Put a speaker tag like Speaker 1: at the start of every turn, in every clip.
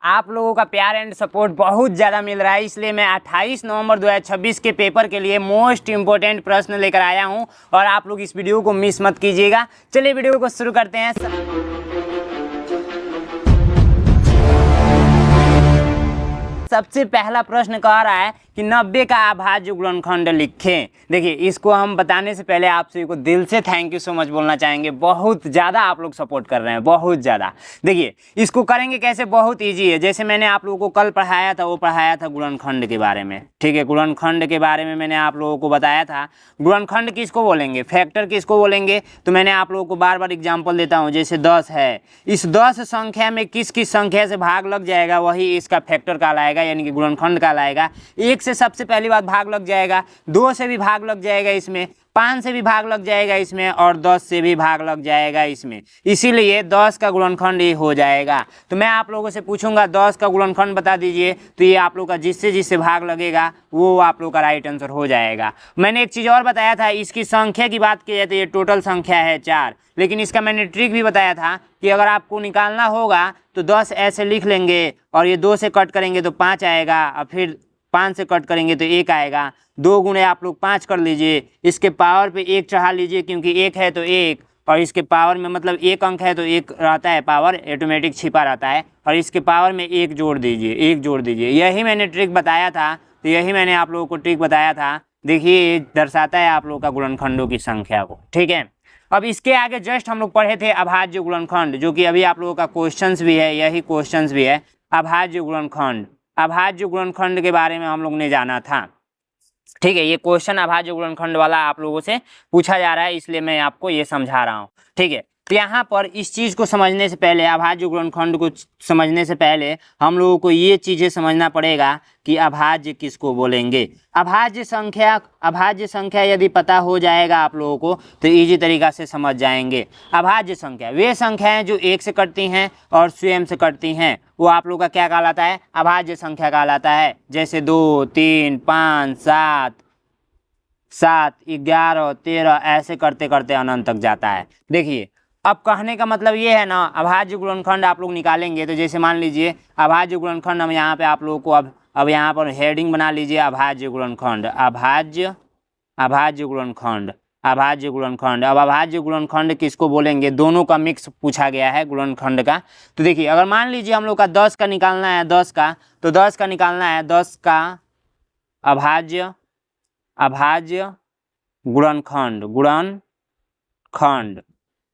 Speaker 1: आप लोगों का प्यार एंड सपोर्ट बहुत ज़्यादा मिल रहा है, इसलिए मैं 28 नवंबर 2026 के पेपर के लिए मोस्ट इंपॉर्टेंट प्रश्न लेकर आया हूं और आप लोग इस वीडियो को मिस मत कीजिएगा। चलिए वीडियो को शुरू करते हैं। सबसे पहला प्रश्न कह रहा है कि 90 का अभाज्य गुणनखंड लिखें। देखिए, इसको हम बताने से पहले आप सभी को दिल से थैंक यू सो मच बोलना चाहेंगे। बहुत ज़्यादा आप लोग सपोर्ट कर रहे हैं, बहुत ज़्यादा। देखिए, इसको करेंगे कैसे, बहुत इजी है। जैसे मैंने आप लोगों को कल पढ़ाया था, वो पढ़ाया था गुणनखंड के बारे में। ठीक है, गुणनखंड के बारे में मैंने आप लोगों को बताया था। गुणनखंड किसको बोलेंगे, फैक्टर किसको बोलेंगे, तो मैंने आप लोगों को बार बार एग्जाम्पल देता हूँ। जैसे 10 है, इस 10 संख्या में किस किस संख्या से भाग लग जाएगा वही इसका फैक्टर कहलाएगा, यानी कि गुणनखंड कहलाएगा। 1 से सबसे पहली बात भाग लग जाएगा, 2 से भी भाग लग जाएगा इसमें, 5 से भी भाग लग जाएगा इसमें, और 10 से भी भाग लग जाएगा इसमें। इसीलिए 10 का गुणनखंड ये हो जाएगा। तो मैं आप लोगों से पूछूंगा 10 का गुणनखंड बता दीजिए, तो ये आप लोग का जिससे जिससे भाग लगेगा वो आप लोग का राइट आंसर हो जाएगा। मैंने एक चीज़ और बताया था, इसकी संख्या की बात की जाए तो ये टोटल संख्या है 4, लेकिन इसका मैंने ट्रिक भी बताया था कि अगर आपको निकालना होगा तो 10 ऐसे लिख लेंगे और ये 2 से कट करेंगे तो 5 आएगा, और फिर 5 से कट करेंगे तो 1 आएगा। 2 गुणे आप लोग 5 कर लीजिए, इसके पावर पे 1 चढ़ा लीजिए, क्योंकि 1 है तो 1, और इसके पावर में मतलब 1 अंक है तो 1 रहता है, पावर ऑटोमेटिक छिपा रहता है, और इसके पावर में 1 जोड़ दीजिए, 1 जोड़ दीजिए। यही मैंने ट्रिक बताया था, तो यही मैंने आप लोगों को ट्रिक बताया था। देखिए, ये दर्शाता है आप लोग का गुणनखंडों की संख्या को। ठीक है, अब इसके आगे जस्ट हम लोग पढ़े थे अभाज्य गुणनखंड, जो कि अभी आप लोगों का क्वेश्चंस भी है, यही क्वेश्चंस भी है। अभाज्य गुणनखंड, अभाज्य गुणनखंड के बारे में हम लोग ने जाना था। ठीक है, ये क्वेश्चन अभाज्य गुणनखंड वाला आप लोगों से पूछा जा रहा है, इसलिए मैं आपको ये समझा रहा हूँ। ठीक है, तो यहाँ पर इस चीज़ को समझने से पहले, अभाज्य गुणनखंड को समझने से पहले हम लोगों को ये चीज़ें समझना पड़ेगा कि अभाज्य किसको बोलेंगे। अभाज्य संख्या यदि पता हो जाएगा आप लोगों को तो इजी तरीक़ा से समझ जाएंगे। अभाज्य संख्या वे संख्याएं जो 1 से कटती हैं और स्वयं से कटती हैं, वो आप लोग का क्या कहलाता है, अभाज्य संख्या कहलाता है। जैसे 2, 3, 5, 7, 11, 13 ऐसे करते करते अनंत तक जाता है। देखिए, अब कहने का मतलब ये है ना, अभाज्य गुणनखंड आप लोग निकालेंगे तो जैसे मान लीजिए अभाज्य गुणनखंड, हम यहाँ पे आप लोगों को अब यहाँ पर हेडिंग बना लीजिए, अभाज्य गुणनखंड, अभाज्य गुणनखंड, अभाज्य गुणनखंड। अब अभाज्य गुणनखंड किसको बोलेंगे, दोनों का मिक्स पूछा गया है गुणनखंड का। तो देखिए, अगर मान लीजिए हम लोग का 10 का निकालना है, 10 का, तो 10 का निकालना है, 10 का अभाज्य गुणनखंड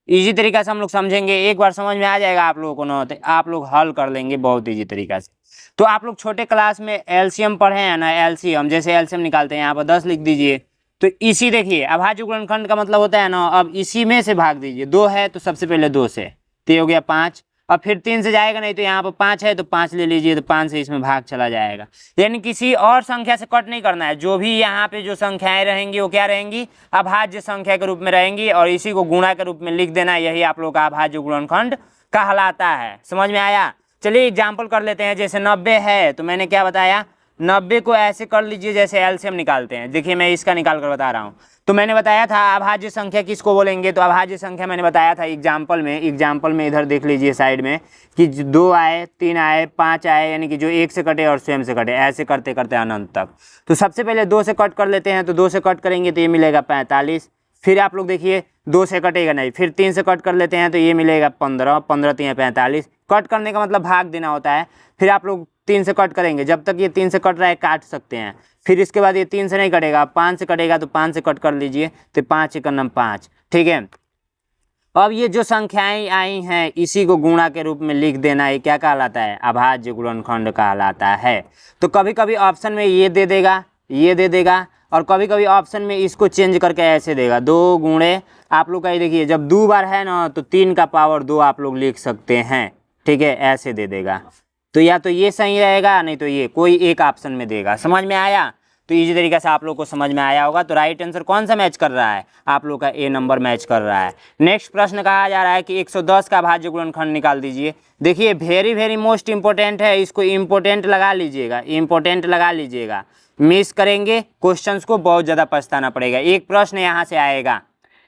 Speaker 1: इजी तरीका से हम लोग समझेंगे। एक बार समझ में आ जाएगा आप लोगों को ना, तो आप लोग हल कर लेंगे बहुत इजी तरीका से। तो आप लोग छोटे क्लास में एलसीएम पढ़े हैं ना, एलसीएम, जैसे एलसीएम निकालते हैं, यहाँ पर 10 लिख दीजिए। तो इसी देखिए, अभाज्य गुणनखंड का मतलब होता है ना, अब इसी में से भाग दीजिए। 2 है तो सबसे पहले 2 से, तो हो गया 5, अब फिर 3 से जाएगा नहीं, तो यहाँ पर 5 है तो 5 ले लीजिए, तो 5 से इसमें भाग चला जाएगा। यानी किसी और संख्या से कट नहीं करना है, जो भी यहाँ पे जो संख्याएं रहेंगी वो क्या रहेंगी, अभाज्य संख्या के रूप में रहेंगी, और इसी को गुणा के रूप में लिख देना, यही आप लोग का अभाज्य गुणनखंड कहलाता है। समझ में आया। चलिए एग्जाम्पल कर लेते हैं। जैसे 90 है, तो मैंने क्या बताया, 90 को ऐसे कर लीजिए जैसे एलसीएम निकालते हैं। देखिए, मैं इसका निकाल कर बता रहा हूँ। तो मैंने बताया था अभाज्य संख्या किसको बोलेंगे, तो अभाज्य संख्या मैंने बताया था एग्जाम्पल में इधर देख लीजिए साइड में, कि 2 आए, 3 आए, 5 आए, यानी कि जो 1 से कटे और स्वयं से कटे, ऐसे करते करते अनंत तक। तो सबसे पहले 2 से कट कर लेते हैं, तो 2 से कट करेंगे तो ये मिलेगा 45। फिर आप लोग देखिए 2 से कटेगा नहीं, फिर 3 से कट कर लेते हैं तो ये मिलेगा 15, 15 3 45। कट करने का मतलब भाग देना होता है। फिर आप लोग 3 से कट करेंगे, जब तक ये 3 से कट रहा है काट सकते हैं। फिर इसके बाद ये 3 से नहीं कटेगा, 5 से कटेगा, तो 5 से कट कर लीजिए, तो 5 × 9 5। ठीक है, अब ये जो संख्याएं आई हैं इसी को गुणा के रूप में लिख देना, ये क्या कहलाता है, अभाज्य गुणनखंड कहलाता है। तो कभी कभी ऑप्शन में ये दे देगा, ये दे देगा, और कभी कभी ऑप्शन में इसको चेंज करके ऐसे देगा, 2 गुणे, आप लोग का ये देखिए, जब 2 बार है ना तो 3 का पावर 2 आप लोग लिख सकते हैं। ठीक है, ऐसे दे देगा। तो या तो ये सही रहेगा, नहीं तो ये, कोई एक ऑप्शन में देगा। समझ में आया। तो इसी तरीके से आप लोग को समझ में आया होगा। तो राइट आंसर कौन सा मैच कर रहा है, आप लोग का ए नंबर मैच कर रहा है। नेक्स्ट प्रश्न कहा जा रहा है कि 110 का अभाज्य गुणनखंड निकाल दीजिए। देखिए, वेरी मोस्ट इंपॉर्टेंट है, इसको इम्पोर्टेंट लगा लीजिएगा, इम्पोर्टेंट लगा लीजिएगा। मिस करेंगे क्वेश्चंस को बहुत ज़्यादा पछताना पड़ेगा। एक प्रश्न यहाँ से आएगा,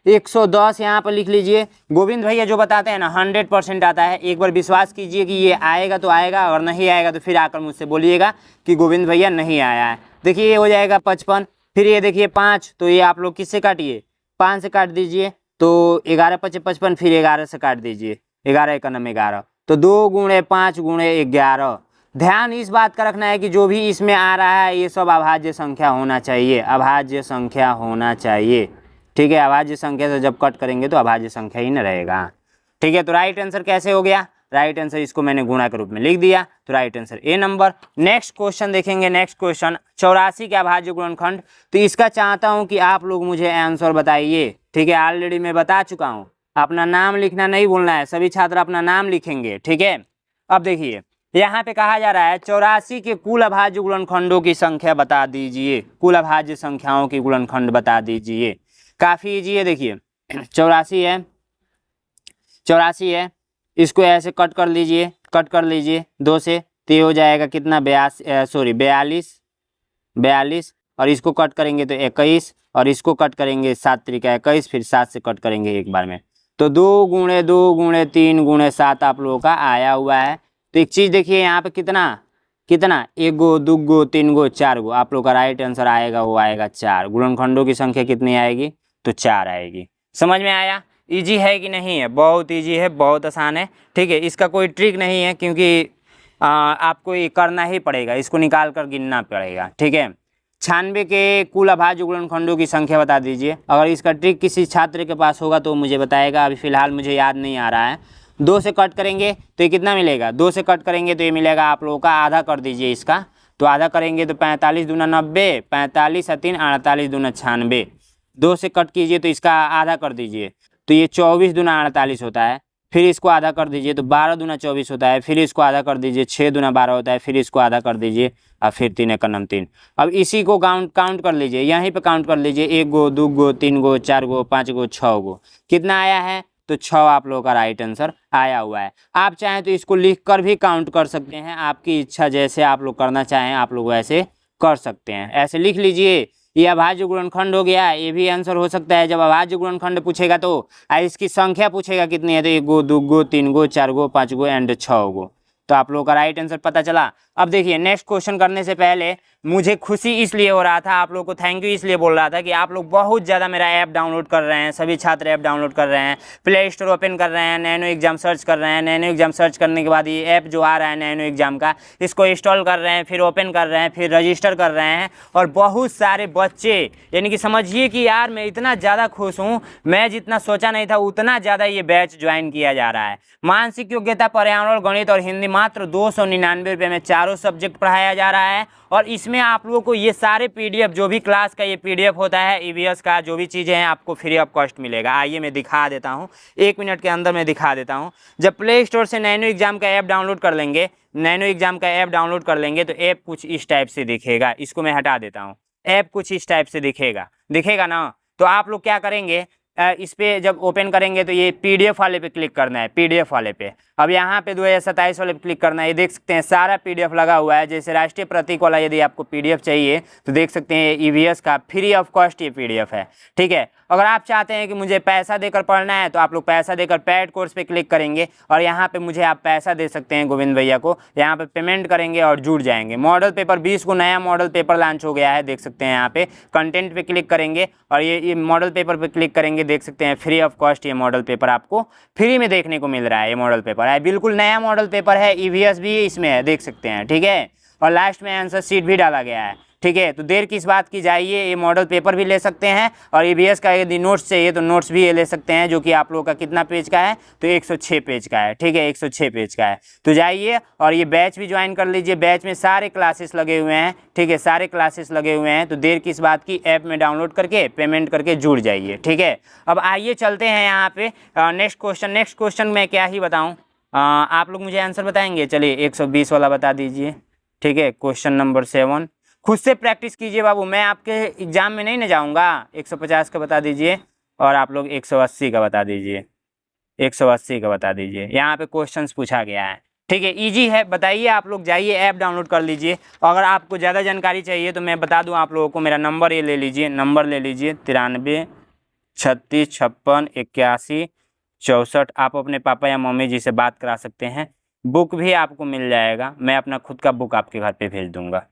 Speaker 1: 110 यहाँ पर लिख लीजिए। गोविंद भैया जो बताते हैं ना 100% आता है। एक बार विश्वास कीजिए कि ये आएगा तो आएगा, और नहीं आएगा तो फिर आकर मुझसे बोलिएगा कि गोविंद भैया नहीं आया है। देखिए ये हो जाएगा 55, फिर ये देखिए 5, तो ये आप लोग किससे काटिए, 5 से काट दीजिए, तो 11 5 55, फिर 11 से काट दीजिए, 11 1 11, तो 2 गुणे 5 गुणे 11। ध्यान इस बात का रखना है कि जो भी इसमें आ रहा है ये सब अभाज्य संख्या होना चाहिए, अभाज्य संख्या होना चाहिए। ठीक है, अभाज्य संख्या से जब कट करेंगे तो अभाज्य संख्या ही न रहेगा। ठीक है, तो राइट आंसर कैसे हो गया, राइट आंसर इसको मैंने गुणा के रूप में लिख दिया, तो right answer A number. Next question देखेंगे। नेक्स्ट क्वेश्चन 84 के अभाज्य गुणनखंड। तो इसका चाहता हूं कि आप लोग मुझे आंसर बताइए। ठीक है, ऑलरेडी मैं बता चुका हूं, अपना नाम लिखना नहीं भूलना है, सभी छात्र अपना नाम लिखेंगे। ठीक है, अब देखिए यहाँ पे कहा जा रहा है 84 के कुल अभाज्य गुणनखंडों की संख्या बता दीजिए, कुल अभाज्य संख्याओं की गुणनखंड बता दीजिए। काफी इजी है। देखिए 84 है, इसको ऐसे कट कर लीजिए, कट कर लीजिए 2 से, तो ये हो जाएगा कितना, 42, और इसको कट करेंगे तो 21, और इसको कट करेंगे 7 त्रिका 21, फिर 7 से कट करेंगे एक बार में, तो 2 गुणे 2 गुणे 3 गुणे 7 आप लोगों का आया हुआ है। तो एक चीज़ देखिए यहाँ पे कितना 1 गो 2 गो 3 गो 4 गो, आप लोग का राइट आंसर आएगा वो आएगा 4। गुणनखंडों की संख्या कितनी आएगी, तो 4 आएगी। समझ में आया, इजी है कि नहीं है, बहुत इजी है, बहुत आसान है। ठीक है, इसका कोई ट्रिक नहीं है, क्योंकि आपको ये करना ही पड़ेगा, इसको निकाल कर गिनना पड़ेगा। ठीक है, 96 के कुल अभाज्य गुणनखंडों की संख्या बता दीजिए। अगर इसका ट्रिक किसी छात्र के पास होगा तो मुझे बताएगा, अभी फिलहाल मुझे याद नहीं आ रहा है। 2 से कट करेंगे तो ये कितना मिलेगा, 2 से कट करेंगे तो ये मिलेगा आप लोगों का, आधा कर दीजिए इसका, तो आधा करेंगे तो 45 दूना 90, 45 और 3 48 दूना 96। 2 से कट कीजिए तो इसका आधा कर दीजिए, तो ये 24 दूना 48 होता है, फिर इसको आधा कर दीजिए तो 12 दूना 24 होता है, फिर इसको आधा कर दीजिए 6 दूना 12 होता है, फिर इसको आधा कर दीजिए और फिर 3 एक 3। अब इसी को काउंट कर लीजिए, यहीं पे काउंट कर लीजिए, 1 गो 2 गो 3 गो 4 गो 5 गो 6 गो, कितना आया है, तो 6 आप लोगों का राइट आंसर आया हुआ है। आप चाहें तो इसको लिख कर भी काउंट कर सकते हैं, आपकी इच्छा, जैसे आप लोग करना चाहें आप लोग वैसे कर सकते हैं। ऐसे लिख लीजिए, ये अभाज्य गुणनखंड हो गया, ये भी आंसर हो सकता है। जब अभाज्य गुणनखंड पूछेगा तो इसकी संख्या पूछेगा कितनी है, तो 1 गो 2 गो 3 गो 4 गो 5 गो एंड 6 गो, तो आप लोगों का राइट आंसर पता चला। अब देखिए नेक्स्ट क्वेश्चन करने से पहले मुझे खुशी इसलिए हो रहा था, आप लोग को थैंक यू इसलिए बोल रहा था कि आप लोग बहुत ज़्यादा मेरा ऐप डाउनलोड कर रहे हैं, सभी छात्र ऐप डाउनलोड कर रहे हैं, प्ले स्टोर ओपन कर रहे हैं, नैनो एग्जाम सर्च कर रहे हैं, नैनो एग्जाम सर्च करने के बाद ये ऐप जो आ रहा है नैनो एग्जाम का, इसको इंस्टॉल कर रहे हैं, फिर ओपन कर रहे हैं, फिर रजिस्टर कर रहे हैं, और बहुत सारे बच्चे, यानी कि समझिए कि यार मैं इतना ज़्यादा खुश हूँ, मैं जितना सोचा नहीं था उतना ज़्यादा ये बैच ज्वाइन किया जा रहा है। मानसिक योग्यता, पर्यावरण, गणित और हिंदी मात्र 299 रुपये में चारों सब्जेक्ट पढ़ाया जा रहा है, और इसमें आप लोगों को ये सारे पीडीएफ, जो भी क्लास का ये पीडीएफ होता है, ईवीएस का जो भी चीज़ें हैं आपको फ्री ऑफ कॉस्ट मिलेगा। आइए मैं दिखा देता हूँ, 1 मिनट के अंदर मैं दिखा देता हूँ। जब प्ले स्टोर से नैनो एग्जाम का ऐप डाउनलोड कर लेंगे, नैनो एग्जाम का ऐप डाउनलोड कर लेंगे, तो ऐप कुछ इस टाइप से दिखेगा। इसको मैं हटा देता हूँ, ऐप कुछ इस टाइप से दिखेगा ना। तो आप लोग क्या करेंगे, इस पर जब ओपन करेंगे तो ये पीडीएफ वाले पे क्लिक करना है, पीडीएफ वाले पे। अब यहाँ पे 2027 वाले पे क्लिक करना है। ये देख सकते हैं सारा पीडीएफ लगा हुआ है। जैसे राष्ट्रीय प्रतीक वाला यदि आपको पीडीएफ चाहिए तो देख सकते हैं ईवीएस का फ्री ऑफ कॉस्ट ये पीडीएफ है। ठीक है, अगर आप चाहते हैं कि मुझे पैसा देकर पढ़ना है तो आप लोग पैसा देकर पेड कोर्स पे क्लिक करेंगे, और यहाँ पे मुझे आप पैसा दे सकते हैं गोविंद भैया को, यहाँ पे पेमेंट करेंगे और जुड़ जाएंगे। मॉडल पेपर 20 को नया मॉडल पेपर लॉन्च हो गया है, देख सकते हैं यहाँ पे कंटेंट पे क्लिक करेंगे और ये मॉडल पेपर पे क्लिक करेंगे, देख सकते हैं फ्री ऑफ कॉस्ट ये मॉडल पेपर आपको फ्री में देखने को मिल रहा है। ये मॉडल पेपर है, बिल्कुल नया मॉडल पेपर है, ईवीएस भी इसमें है, देख सकते हैं। ठीक है, और लास्ट में आंसर शीट भी डाला गया है। ठीक है, तो देर किस बात की, जाइए ये मॉडल पेपर भी ले सकते हैं, और ईवीएस का यदि नोट्स चाहिए तो नोट्स भी ये ले सकते हैं, जो कि आप लोगों का कितना पेज का है, तो 106 पेज का है। ठीक है, 106 पेज का है। तो जाइए और ये बैच भी ज्वाइन कर लीजिए, बैच में सारे क्लासेस लगे हुए हैं। ठीक है, सारे क्लासेस लगे हुए हैं, तो देर किस बात की, ऐप में डाउनलोड करके पेमेंट करके जुड़ जाइए। ठीक है, अब आइए चलते हैं यहाँ पे नेक्स्ट क्वेश्चन मैं क्या ही बताऊँ, आप लोग मुझे आंसर बताएंगे। चलिए 120 वाला बता दीजिए। ठीक है, क्वेश्चन नंबर 7 खुद से प्रैक्टिस कीजिए बाबू, मैं आपके एग्जाम में नहीं ना जाऊँगा। 150 का बता दीजिए, और आप लोग 180 का बता दीजिए, 180 का बता दीजिए। यहाँ पे क्वेश्चंस पूछा गया है। ठीक है, इजी है, बताइए। आप लोग जाइए ऐप डाउनलोड कर लीजिए। अगर आपको ज़्यादा जानकारी चाहिए तो मैं बता दूँ आप लोगों को, मेरा नंबर ये ले लीजिए, नंबर ले लीजिए 93 36 56 81 64। आप अपने पापा या मम्मी जी से बात करा सकते हैं। बुक भी आपको मिल जाएगा, मैं अपना खुद का बुक आपके घर पे भेज दूंगा।